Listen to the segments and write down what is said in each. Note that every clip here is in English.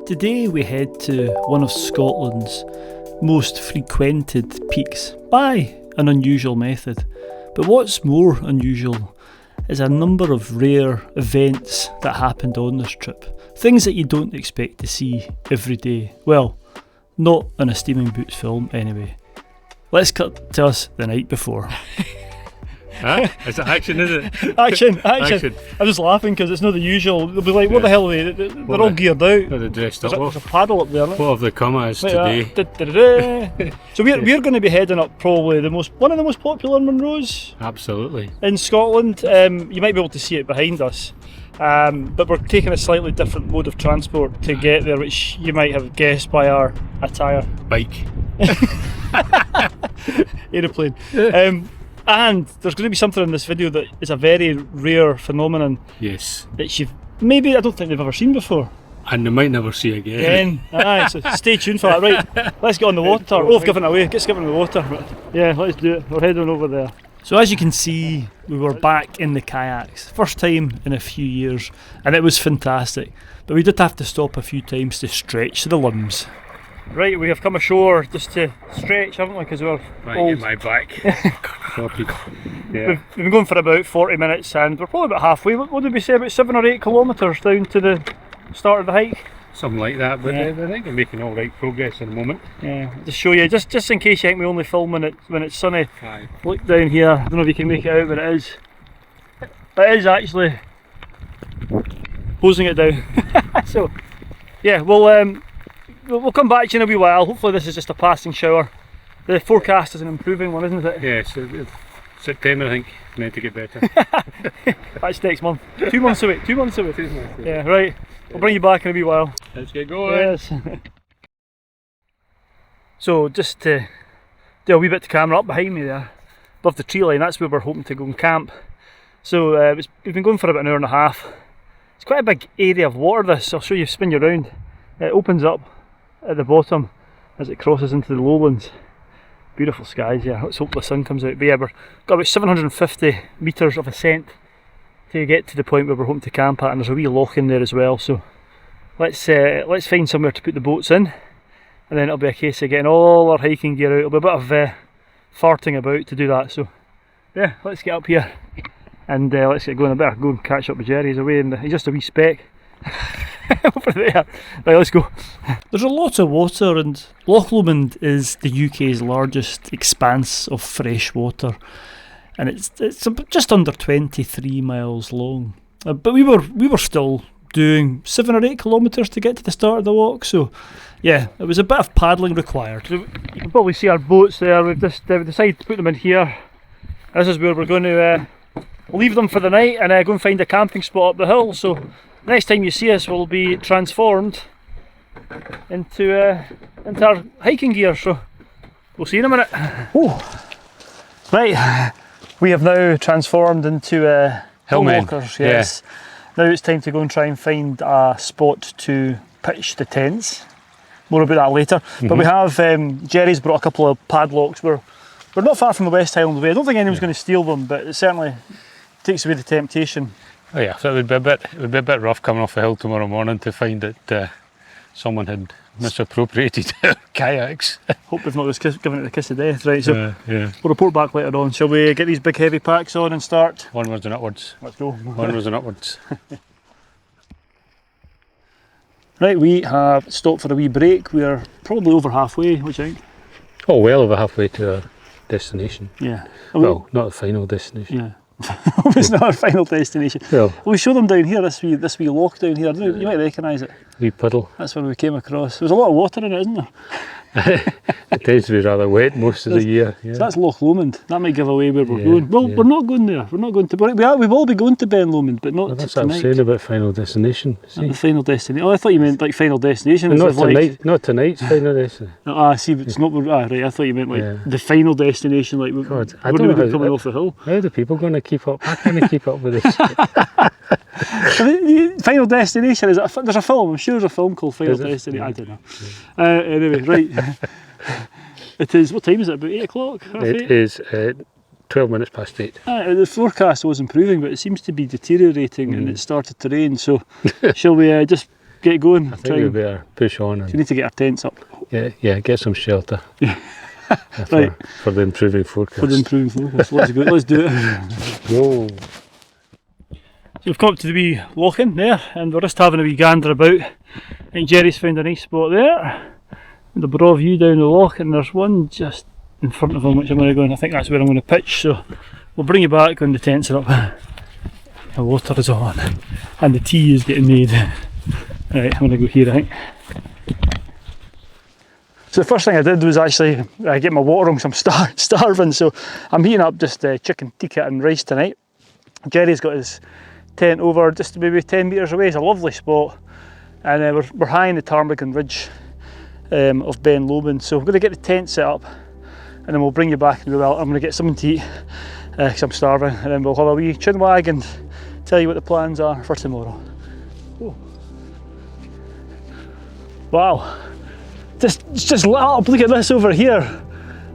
Today we head to one of Scotland's most frequented peaks by an unusual method. But what's more unusual is a number of rare events that happened on this trip. Things that you don't expect to see every day. Well, not in a Steaming Boots film anyway. Let's cut to us the night before. Huh? Is it action, is it? Action. I'm just laughing because it's not the usual. They'll be like, what the hell are they? They're all geared out. They're dressed up. There's a paddle up there. What have they come as today? So we're going to be heading up probably one of the most popular Munros. Absolutely. In Scotland. You might be able to see it behind us. But we're taking a slightly different mode of transport to get there, which you might have guessed by our attire. Bike. Aeroplane. And there's going to be something in this video that is a very rare phenomenon. Yes. That I don't think they've ever seen before. And they might never see again. Aye, so stay tuned for that. Right, let's get on the water. Oh, I've given it away. Let's give it in the water. Yeah, let's do it. We're heading over there. So as you can see, we were back in the kayaks. First time in a few years, and it was fantastic. But we did have to stop a few times to stretch the limbs. Right, we have come ashore just to stretch, haven't we? Because we're old. Get my back. Yeah. We've been going for about 40 minutes and we're probably about halfway. What did we say, about 7 or 8 kilometres down to the start of the hike? Something like that, but I think we're making all right progress at the moment. Yeah, just show you, just in case you think we only film when it's sunny. Aye. Look down here, I don't know if you can make it out, but it is actually hosing it down. So, yeah, we'll come back to you in a wee while. Hopefully this is just a passing shower. The forecast is an improving one, isn't it? Yeah, so September I think meant to get better. That's next month. 2 months away. 2 months away. Yeah, right. I'll bring you back in a wee while. Let's get going. Yes. So just to do a wee bit to camera up behind me there, above the tree line, that's where we're hoping to go and camp. So we've been going for about an hour and a half. It's quite a big area of water this, I'll show you, spin you around. It opens up at the bottom as it crosses into the lowlands. Beautiful skies, yeah. Let's hope the sun comes out. But yeah, we've got about 750 metres of ascent to get to the point where we're hoping to camp at, and there's a wee loch in there as well. So let's find somewhere to put the boats in, and then it'll be a case of getting all our hiking gear out. It'll be a bit of farting about to do that. So yeah, let's get up here and let's get going. I better go and catch up with Gerry. He's away, and he's just a wee speck. Over there. Right, let's go. There's a lot of water, and Loch Lomond is the UK's largest expanse of fresh water, and it's just under 23 miles long. But we were still doing 7 or 8 kilometres to get to the start of the walk, so yeah, it was a bit of paddling required. So you can probably see our boats there. We've just decided to put them in here. This is where we're going to leave them for the night and go and find a camping spot up the hill. So next time you see us, we'll be transformed into our hiking gear, so we'll see you in a minute. Oh. Right, we have now transformed into hill walkers. Yes. Yeah. Now it's time to go and try and find a spot to pitch the tents. More about that later. But we have Gerry's brought a couple of padlocks. We're not far from the West Highland Way. I don't think anyone's going to steal them, but it certainly takes away the temptation. Oh yeah, so it would be a bit rough coming off the hill tomorrow morning to find that someone had misappropriated our kayaks. Hope they've not just given it the kiss of death. Right, so yeah. We'll report back later on. Shall we get these big heavy packs on and start? Onwards and upwards. Let's go. Onwards and upwards. Right, we have stopped for a wee break. We are probably over halfway, what do you think? Oh, well over halfway to our destination. Yeah. Well, not the final destination. Yeah. It's not our final destination. Well, we show them down here, this wee loch down here. You might recognise it. Wee puddle. That's where we came across. There's a lot of water in it, isn't there? It tends to be rather wet most of the year. Yeah. So that's Loch Lomond. That might give away where we're going. Well, we're not going there. We're not going to. We will be going to Ben Lomond, but not that's tonight. That's what I'm saying about final destination. The final destination. Oh, I thought you meant like final destination. Not tonight. Not tonight's final destination. I see. But it's not. Right. I thought you meant like the final destination. Like God, I don't know coming off the hill. How are the people going to keep up? How can they keep up with this? Final Destination, there's a film, I'm sure there's a film called Final Destination, I don't know. Yeah. Anyway, right. It is, what time is it, about 8 o'clock? It is 12 minutes past 8. The forecast was improving, but it seems to be deteriorating and it started to rain, so shall we just get going? I think we better push on We and need to get our tents up. get some shelter. Right. For the improving forecast. For the improving focus. Let's go. Let's do it. Go. So we've come up to the wee loch in there, and we're just having a wee gander about. I think Gerrys found a nice spot there. And a broad view down the loch, and there's one just in front of him which I'm going to go, and I think that's where I'm going to pitch. So we'll bring you back when the tents are up. The water is on, and the tea is getting made. Right, I'm going to go here, I think. So the first thing I did was actually get my water on, because I'm starving. So I'm heating up just chicken tikka and rice tonight. Gerry's got his tent over just maybe 10 metres away. It's a lovely spot, and we're high in the Ptarmigan Ridge of Ben Lomond. So I'm going to get the tent set up, and then we'll bring you back, and I'm going to get something to eat because I'm starving, and then we'll have a wee chinwag and tell you what the plans are for tomorrow. Oh. Wow. It's just lit up. Look at this over here.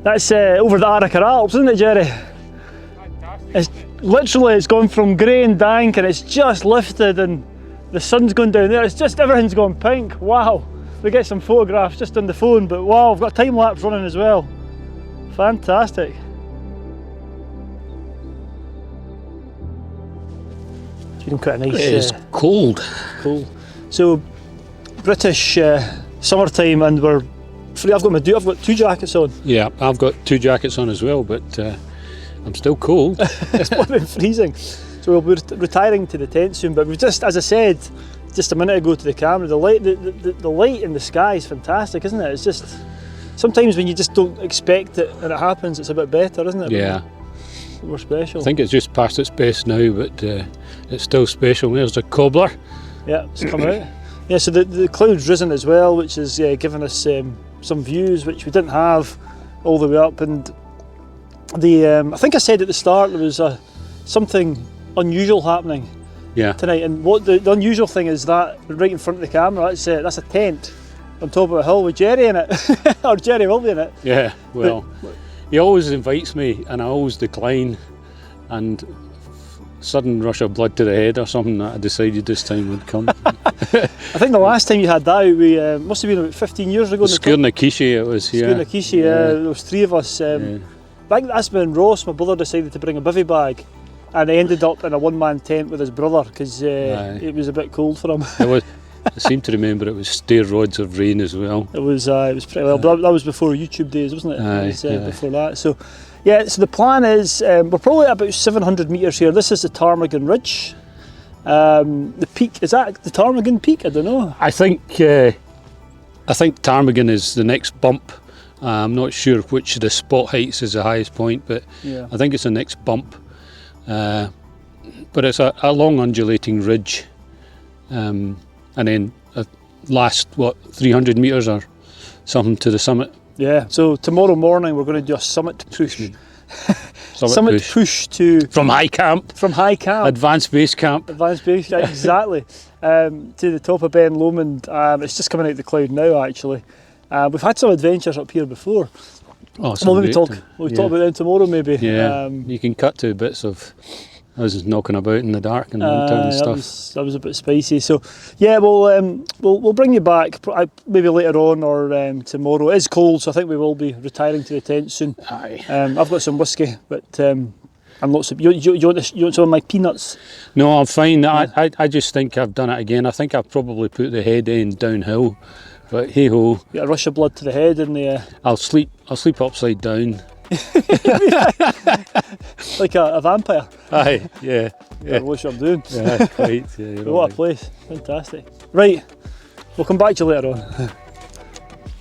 That's over the Arachar Alps, isn't it, Gerry? Fantastic. It's gone from grey and dank, and it's just lifted, and the sun's gone down there. It's just, everything's gone pink. Wow. We get some photographs just on the phone, but wow, I've got time lapse running as well. Fantastic. Quite a nice. It is cold. Cold. So British summertime, and we're free. I've got 2 jackets on. Yeah, I've got 2 jackets on as well, but I'm still cold. It's been freezing. So we'll be retiring to the tent soon. But we've just, as I said just a minute ago to the camera, the light in the sky is fantastic, isn't it? It's just sometimes when you just don't expect it and it happens, it's a bit better, isn't it? Yeah. More special. I think it's just past its best now, but it's still special. There's the cobbler. Yeah, it's come out. Yeah, so the cloud's risen as well, which has given us some views which we didn't have all the way up. And I think I said at the start there was something unusual happening tonight. And what the unusual thing is that right in front of the camera, that's a tent on top of a hill with Gerry in it, or Gerry will be in it. Yeah, well. He always invites me and I always decline, and sudden rush of blood to the head or something that I decided this time would come. I think the last time you had that out, we must have been about 15 years ago. Skirnakishi it was, yeah. Skirnakishi, there was 3 of us. I think that's when Munros, my brother, decided to bring a bivvy bag, and he ended up in a one-man tent with his brother because it was a bit cold for him. I seem to remember it was stair rods of rain as well. It was pretty well, but that was before YouTube days, wasn't it? It was before that. So, yeah. So the plan is we're probably at about 700 metres here. This is the Ptarmigan Ridge. The peak, is that the Ptarmigan Peak? I don't know. I think Ptarmigan is the next bump. I'm not sure which of the spot heights is the highest point, but I think it's the next bump. But it's a long undulating ridge. And then last 300 metres or something to the summit. Yeah, so tomorrow morning we're going to do a summit push. Summit push to from high camp. Advanced base camp. Exactly. To the top of Ben Lomond. It's just coming out the cloud now, actually. We've had some adventures up here before. Oh, we'll talk about them tomorrow, maybe. Yeah, you can cut to bits of us knocking about in the dark and stuff. That was a bit spicy. So yeah, we'll bring you back maybe later on or tomorrow. It is cold, so I think we will be retiring to the tent soon. Aye. I've got some whiskey, but I'm lots of. You want some of my peanuts? No, I'm fine. Yeah. I just think I've done it again. I think I've probably put the head end downhill, but hey ho. You got a rush of blood to the head and the. I'll sleep upside down. Like a vampire. Aye, yeah. What's what I'm doing? Yeah, quite. Yeah, what a place! Fantastic. Right, we'll come back to you later on.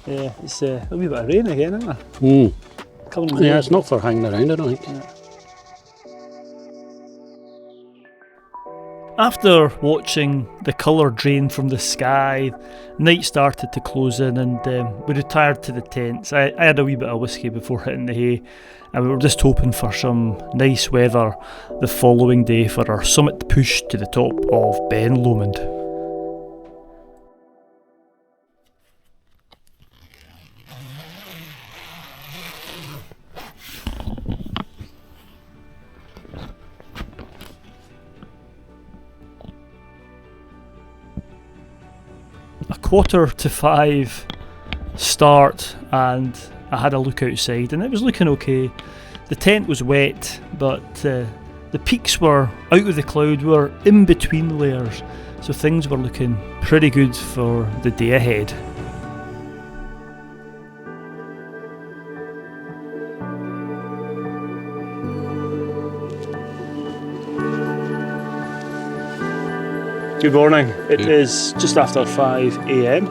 Yeah, it's a wee bit of rain again, isn't it? Yeah, it's not for hanging around, I don't think. Yeah. After watching the colour drain from the sky, night started to close in, and we retired to the tents. I had a wee bit of whiskey before hitting the hay, and we were just hoping for some nice weather the following day for our summit push to the top of Ben Lomond. 5:15 start, and I had a look outside and it was looking okay. The tent was wet, but the peaks were out of the cloud, we were in between layers, so things were looking pretty good for the day ahead. Good morning. It is just after 5 a.m.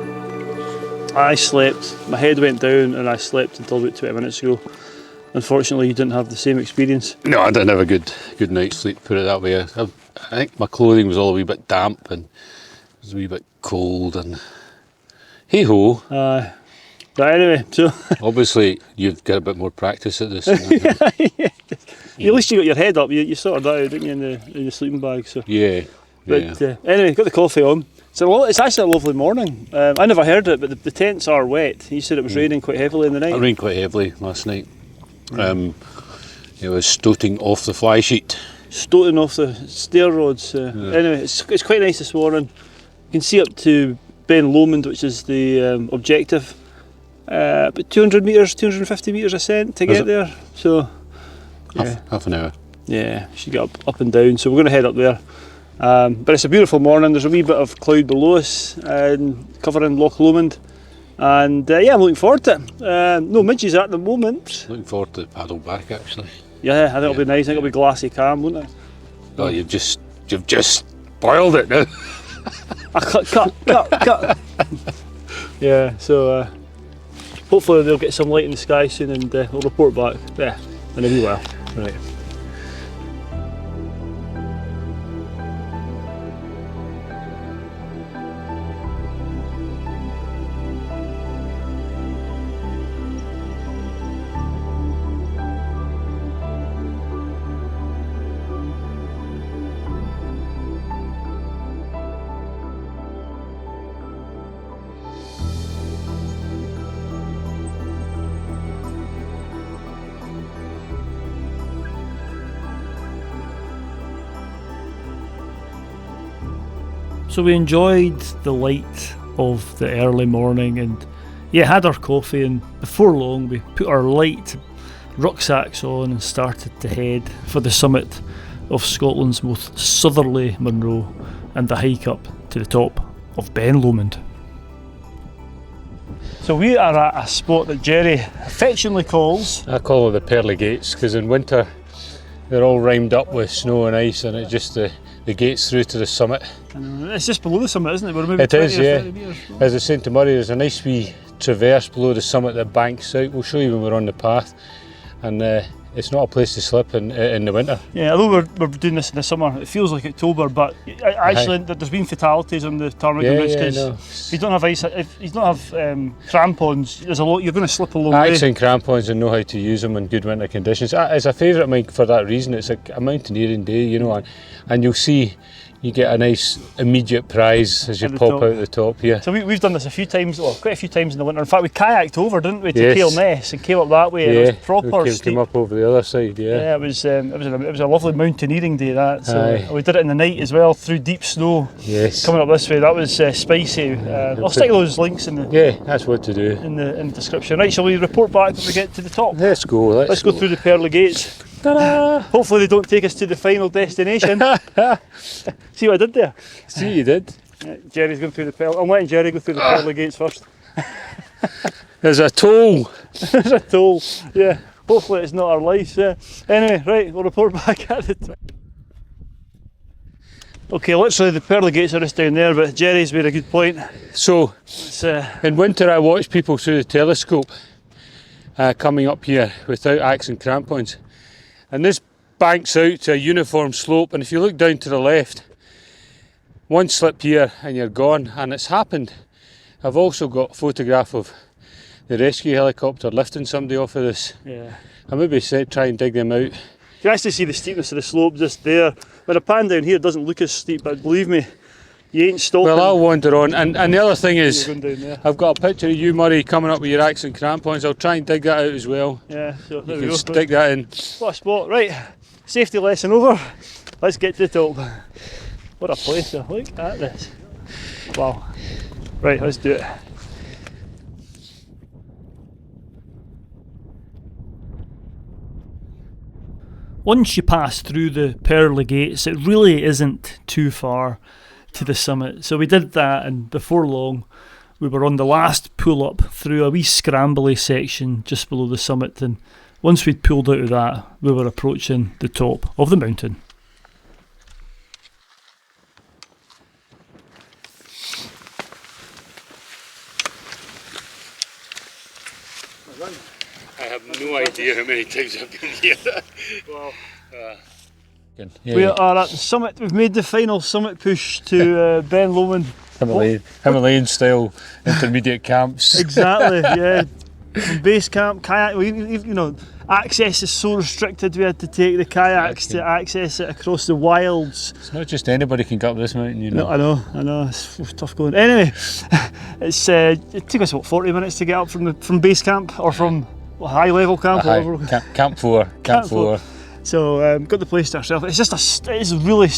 I slept, my head went down and I slept until about 20 minutes ago. Unfortunately, you didn't have the same experience. No, I didn't have a good night's sleep, put it that way. I think my clothing was all a wee bit damp and it was a wee bit cold and hey-ho. But anyway, so... Obviously, you've got a bit more practice at this. Yeah. At least you got your head up, you sorted that out, didn't you, in the sleeping bag. So. Yeah. But anyway, got the coffee on. So it's actually a lovely morning. I never heard it, but the tents are wet. You said it was raining quite heavily in the night. It rained quite heavily last night. It was stoating off the fly sheet. Stoating off the stair rods. Anyway, it's quite nice this morning. You can see up to Ben Lomond, which is the objective. About 200 metres, 250 metres ascent to get there. So yeah. Half an hour. Yeah, should get up and down. So we're going to head up there. But it's a beautiful morning. There's a wee bit of cloud below us, covering Loch Lomond, and yeah, I'm looking forward to it. No midges at the moment. Looking forward to the paddle back actually. Yeah, I think it'll be nice. I think it'll be glassy calm, won't it? Oh, you've just spoiled it now. Cut. Yeah, so hopefully they'll get some light in the sky soon, and we'll report back. Yeah, in a wee while. Right. So we enjoyed the light of the early morning and yeah, had our coffee, and before long we put our light rucksacks on and started to head for the summit of Scotland's most southerly Munro and the hike up to the top of Ben Lomond. So we are at a spot that Gerry affectionately calls... I call it the Pearly Gates because in winter they're all rimed up with snow and ice, and it's just the gates through to the summit. It's just below the summit, isn't it? We're maybe it is, yeah. Meters. As I was saying to Murray, there's a nice wee traverse below the summit that banks out. We'll show you when we're on the path, and it's not a place to slip in the winter. Yeah, although we're doing this in the summer, it feels like October, but actually there's been fatalities on the Ptarmigan routes because if you don't have ice, if you don't have crampons, there's a lot. You're going to slip a long way. Ice and crampons, and know how to use them in good winter conditions. It's a favourite of mine for that reason. It's a mountaineering day, you know, and you'll see. You get a nice immediate prize as you pop out the top here. So we've done this a few times, well, quite a few times in the winter. In fact, we kayaked over, didn't we, to Cale Ness and came up that way. Yeah, and it was proper steep. Came up over the other side. Yeah, it was a lovely mountaineering day. That so we did it in the night as well through deep snow. Yes, coming up this way. That was spicy. I'll stick those links in the that's what to do in the description. Right, shall we report back when we get to the top? Let's go. Let's go through the Pearly Gates. Ta-da! Hopefully they don't take us to the final destination. See what I did there? See you did. Gerry's going through the Pearly. I'm letting Gerry go through the Pearly Gates first. There's a toll. There's a toll. Yeah. Hopefully it's not our life. Yeah. Anyway, right, we'll report back at the top. Okay, literally the Pearly Gates are just down there, but Gerry's made a good point. So, in winter I watch people through the telescope coming up here without axe and crampons. And this banks out to a uniform slope, and if you look down to the left, one slip here and you're gone, and it's happened. I've also got a photograph of the rescue helicopter lifting somebody off of this. Yeah. I maybe try and dig them out. You can actually see the steepness of the slope just there. When a pan down here doesn't look as steep, but believe me, you ain't stopping. Well, I'll wander on, and the other thing is, I've got a picture of you, Murray, coming up with your axe and crampons. I'll try and dig that out as well. Yeah, so there you we can go. stick that in. What a spot. Right, safety lesson over. Let's get to the top. What a place, look at this. Wow. Right, let's do it. Once you pass through the pearly gates, it really isn't too far to the summit. So we did that, and before long we were on the last pull up through a wee scrambly section just below the summit, and once we'd pulled out of that, we were approaching the top of the mountain. I have no idea how many times I've been here. Well, Yeah, we are at the summit. We've made the final summit push to Ben Lomond. Himalayan style intermediate camps. Exactly, yeah. From base camp, kayak, access is so restricted we had to take the kayaks to access it across the wilds. It's not just anybody can go up this mountain, you know. No, I know, it's tough going. Anyway, it took us, 40 minutes to get up from base camp, or from high level camp? Camp 4. Camp 4. So got the place to ourselves. It's really,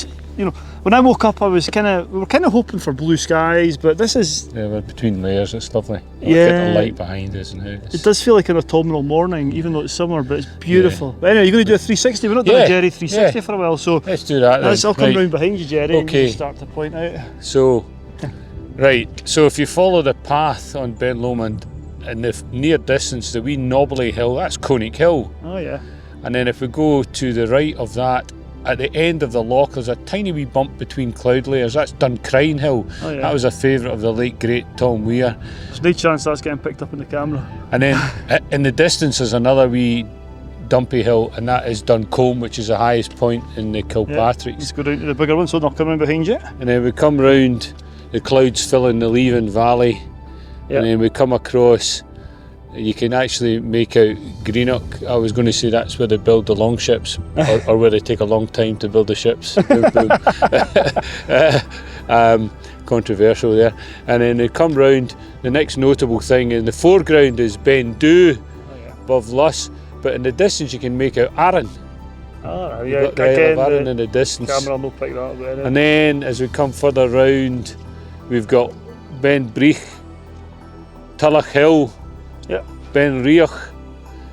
when I woke up we were kind of hoping for blue skies, but this is... Yeah, we're between layers, it's lovely. Yeah. Get the light behind us. And it does feel like an autumnal morning, even though it's summer, but it's beautiful. But anyway, you're going to do a 360, we're not doing a Gerry 360 for a while, so... Let's do that then. I'll come round behind you, Gerry, okay. and start to point out. So, so if you follow the path on Ben Lomond, in the near distance, the wee knobbly hill, that's Conic Hill. Oh yeah. And then if we go to the right of that, at the end of the loch, there's a tiny wee bump between cloud layers. That's Duncrine Hill. Oh, yeah. That was a favourite of the late great Tom Weir. There's no chance that's getting picked up on the camera. And then in the distance there's another wee dumpy hill, and that is Duncombe, which is the highest point in the Kilpatricks. Yeah, let's go down to the bigger one, so I'll come round behind you. And then we come round, the clouds fill in the Leven Valley. Yep. And then we come across, you can actually make out Greenock. I was going to say that's where they build the long ships, or where they take a long time to build the ships. Boom, boom. Controversial there. And then they come round, the next notable thing in the foreground is Ben Dhu, above Luss, but in the distance you can make out Arran. Oh, You've got the Isle of Arran in the distance. Camera will pick that up there. And then as we come further round, we've got Ben Breich, Tullach Hill, Ben Rioch,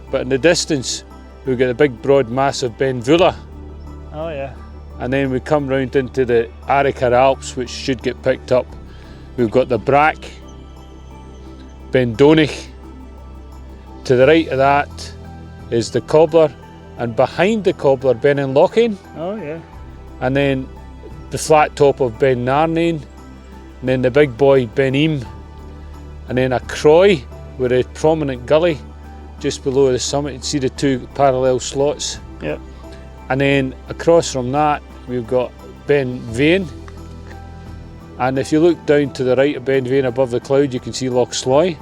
but in the distance we've got the big broad mass of Ben Vula. Oh yeah. And then we come round into the Arikar Alps, which should get picked up. We've got the Brack, Ben Donich. To the right of that is the Cobbler, and behind the Cobbler Ben Lochin. Oh yeah. And then the flat top of Ben Narnain, and then the big boy Ben Eam, and then a Croy with a prominent gully just below the summit. You can see the two parallel slots. Yeah. And then across from that we've got Ben Vane, and if you look down to the right of Ben Vane above the cloud you can see Loch Sloy.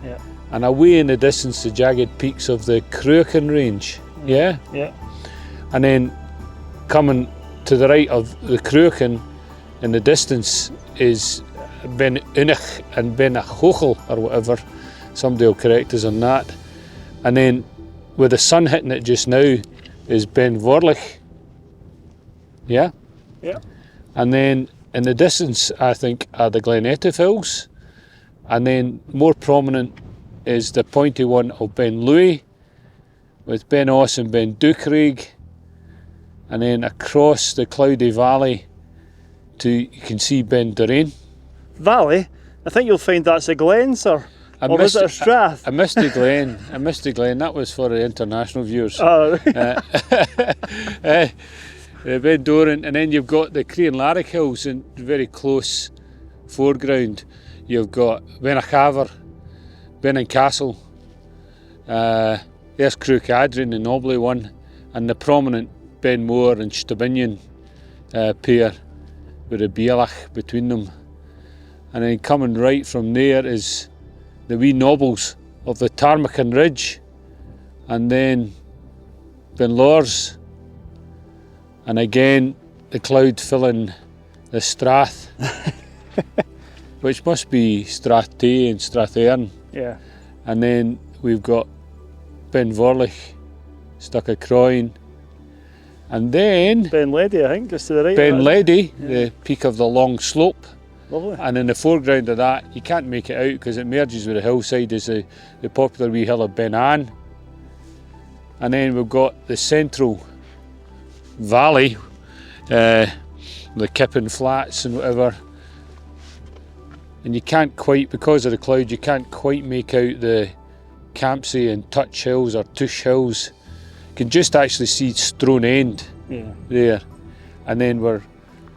Yeah. And away in the distance the jagged peaks of the Cruachan range. Yeah? Yeah. And then coming to the right of the Cruachan in the distance is Ben Unich and Ben Achochel or whatever. Somebody will correct us on that. And then with the sun hitting it just now is Ben Vorlich. Yeah? Yeah. And then in the distance I think are the Glen Etive Hills. And then more prominent is the pointy one of Ben Louis with Ben Oss and Ben Ducraig. And then across the cloudy valley you can see Ben Dorain. Valley? I think you'll find that's a glen, sir. Or was it a strath? I missed the Glen. That was for the international viewers. Oh. Ben Doran, and then you've got the Crean Larrick Hills in very close foreground. You've got Benachaver, Benancastle, there's Cruacadrin, the knobbly one, and the prominent Ben Moore and Stabinian pair with a Bielach between them. And then coming right from there is the wee knobbles of the Tarmachan Ridge, and then Ben Lors, and again the cloud filling the Strath, which must be Strath Tay and Strathearn. Yeah. And then we've got Ben Vorlich, Stuckacroin, and then Ben Ledy, I think, just to the right. Ben Ledy, the peak of the long slope, Lovely. And in the foreground of that, you can't make it out because it merges with the hillside, is the popular wee hill of Ben Lomond. And then we've got the central valley, the Kippin Flats and whatever. And you can't quite, because of the cloud, you can't quite make out the Campsie and Touch Hills or Tush Hills. You can just actually see Strone End there. And then we're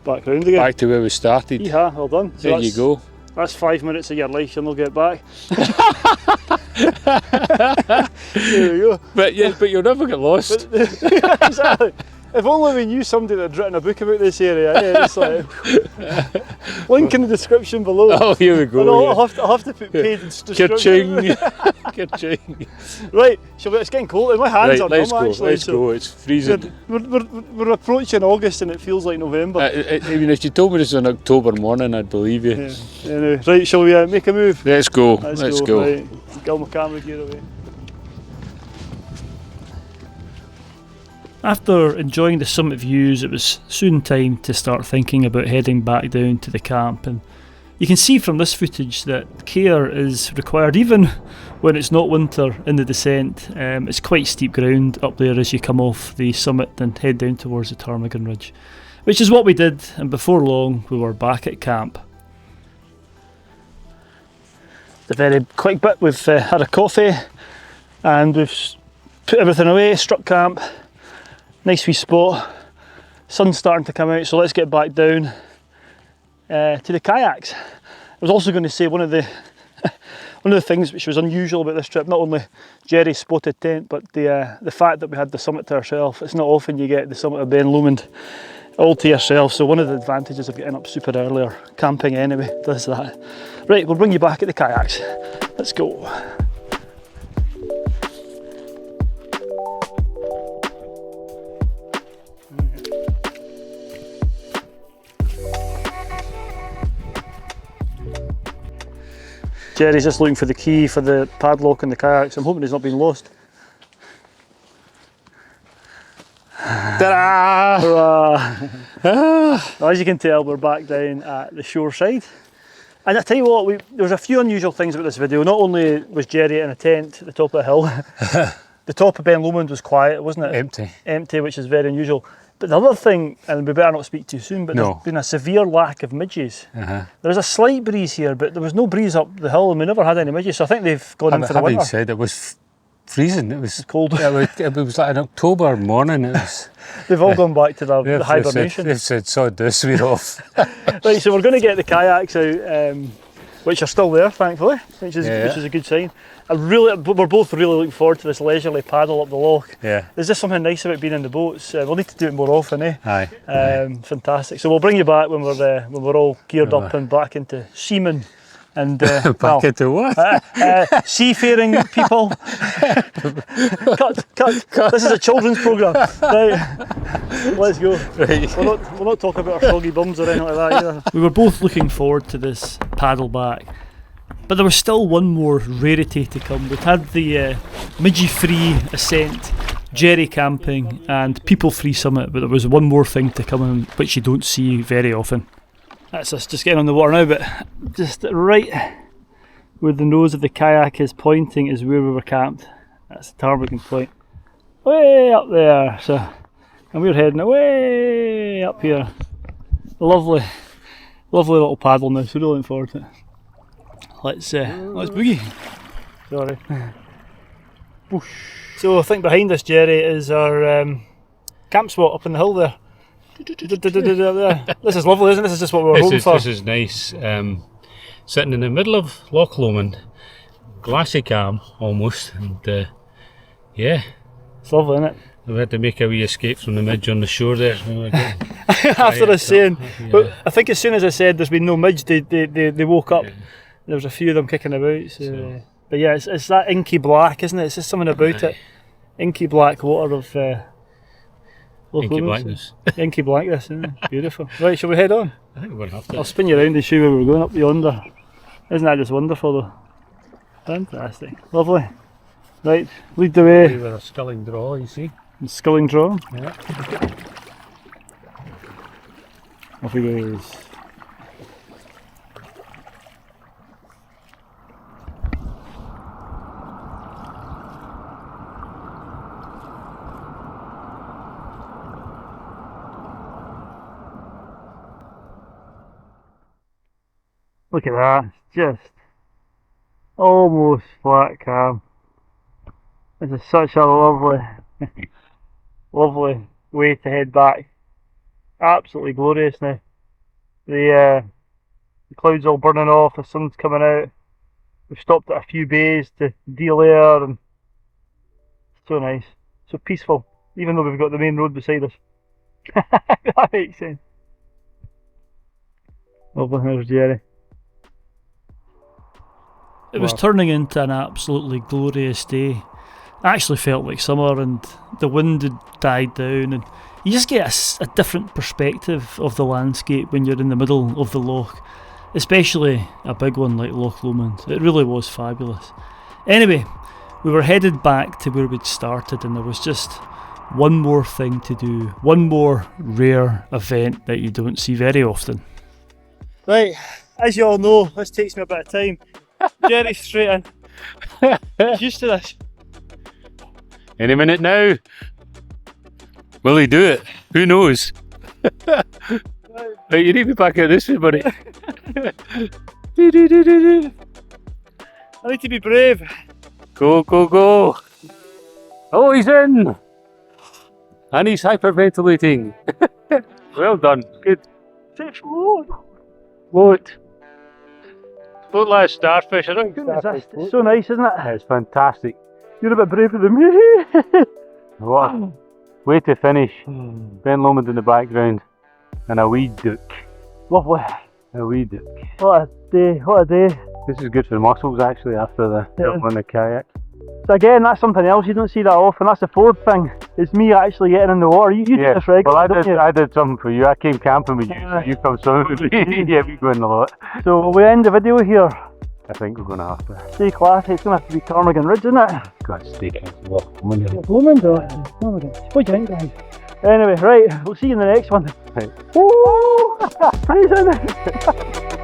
back round again. Back to where we started. Yeehaw, well done. So there you go. That's 5 minutes of your life you'll not get back. There you go. But you'll never get lost. Exactly. If only we knew somebody that had written a book about this area. Yeah, it's like, link in the description below. Oh, here we go. No, I'll have to put paid Ka-ching. Ka-ching. Right, it's getting cold. My hands are numb actually. Let's go. It's freezing. We're approaching August and it feels like November. I mean, if you told me this was an October morning, I'd believe you. Yeah. Anyway, right, shall we make a move? Let's go. Let's go. Right, get my camera gear away. After enjoying the summit views, it was soon time to start thinking about heading back down to the camp, and you can see from this footage that care is required even when it's not winter in the descent. It's quite steep ground up there as you come off the summit and head down towards the Ptarmigan Ridge, which is what we did, and before long we were back at camp. It's a very quick bit. We've had a coffee and we've put everything away, struck camp. Nice wee spot, sun's starting to come out, so let's get back down to the kayaks. I was also going to say one of the things which was unusual about this trip, not only Gerrys' spotted tent, but the fact that we had the summit to ourselves. It's not often you get the summit of Ben Lomond all to yourself, so one of the advantages of getting up super early or camping anyway does that. Right, we'll bring you back at the kayaks. Let's go. Gerry's just looking for the key for the padlock in the kayaks. I'm hoping he's not been lost. Ta-da! Well, as you can tell, we're back down at the shore side. And I tell you what, there was a few unusual things about this video. Not only was Gerry in a tent at the top of the hill, the top of Ben Lomond was quiet, wasn't it? Empty. Empty, which is very unusual. But the other thing, and we better not speak too soon, but there's been a severe lack of midges. There's a slight breeze here, but there was no breeze up the hill and we never had any midges, so I think they've gone in for the winter. Having said, it was freezing. It was cold. It was like an October morning. It was. They've all gone back to the hibernation. They've said, sod this, we're off. Right, so we're going to get the kayaks out, which are still there, thankfully, which is a good sign. We're both really looking forward to this leisurely paddle up the loch. Yeah. There's just something nice about being in the boats. We'll need to do it more often, eh? Aye. Fantastic. So we'll bring you back when we're all geared up and back into seamen and back into what? Seafaring people. cut. This is a children's programme. Right, let's go. Right. We'll not talk about our soggy bums or anything like that either. We were both looking forward to this paddle back, but there was still one more rarity to come. We'd had the midgie-free ascent, Gerry camping and people-free summit, but there was one more thing to come in which you don't see very often. That's us just getting on the water now, but just right where the nose of the kayak is pointing is where we were camped. That's the Ptarmigan point. Way up there. So, and we're heading way up here. Lovely little paddle now, so really looking forward to it. Let's boogie. Sorry. So I think behind us, Gerry, is our camp spot up on the hill there. This is lovely, isn't it? This is just what we were hoping for. This is nice. Sitting in the middle of Loch Lomond, glassy calm almost, and yeah. It's lovely, isn't it? We had to make a wee escape from the midge on the shore there. After us saying, but I think as soon as I said there's been no midge, they woke up. Yeah. There was a few of them kicking about. So. But yeah, it's that inky black, isn't it? It's just something about it. Inky black water of inky blackness. Inky blackness, isn't it? Beautiful. Right, shall we head on? I think we're going to have to. I'll spin you around and show you where we're going up yonder. Isn't that just wonderful though? Fantastic. Lovely. Right, lead the way. With a sculling draw, you see? Sculling draw? Yeah. Off he goes. Look at that, it's just almost flat calm. This is such a lovely, lovely way to head back. Absolutely glorious now. The clouds all burning off, the sun's coming out. We've stopped at a few bays to de-layer, and so nice, so peaceful, even though we've got the main road beside us. That makes sense. Lovely, there's Gerry. It was turning into an absolutely glorious day. It actually felt like summer, and the wind had died down, and you just get a different perspective of the landscape when you're in the middle of the loch, especially a big one like Loch Lomond. It really was fabulous. Anyway, we were headed back to where we'd started, and there was just one more thing to do, one more rare event that you don't see very often. Right, as you all know, this takes me a bit of time. Gerry's straight in. He's used to this. Any minute now. Will he do it? Who knows? Right, you need me back out this way, buddy. I need to be brave. Go, go, go. Oh, he's in. And he's hyperventilating. Well done. Good. Float. Float. Float like a starfish. I don't It's so nice, isn't it? It's fantastic. You're a bit braver than me. What a way to finish. Ben Lomond in the background. And a wee duck. Lovely. A wee duck. What a day, what a day. This is good for the muscles actually after the jump on the kayak. So again, that's something else, you don't see that often. That's the fourth thing. It's me actually getting in the water. You do this regularly, well, don't you? I did something for you. I came camping with you, so you come swimming with me. Yeah, we go in a lot. So will we end the video here? I think we're going to have to. Stay classy, it's going to have to be Ptarmigan Ridge, isn't it? Got to stay classy. Loch Lomond. Loch Lomond, Ptarmigan. What do you think, guys? Anyway, right, we'll see you in the next one. Right. Woo! Praise him!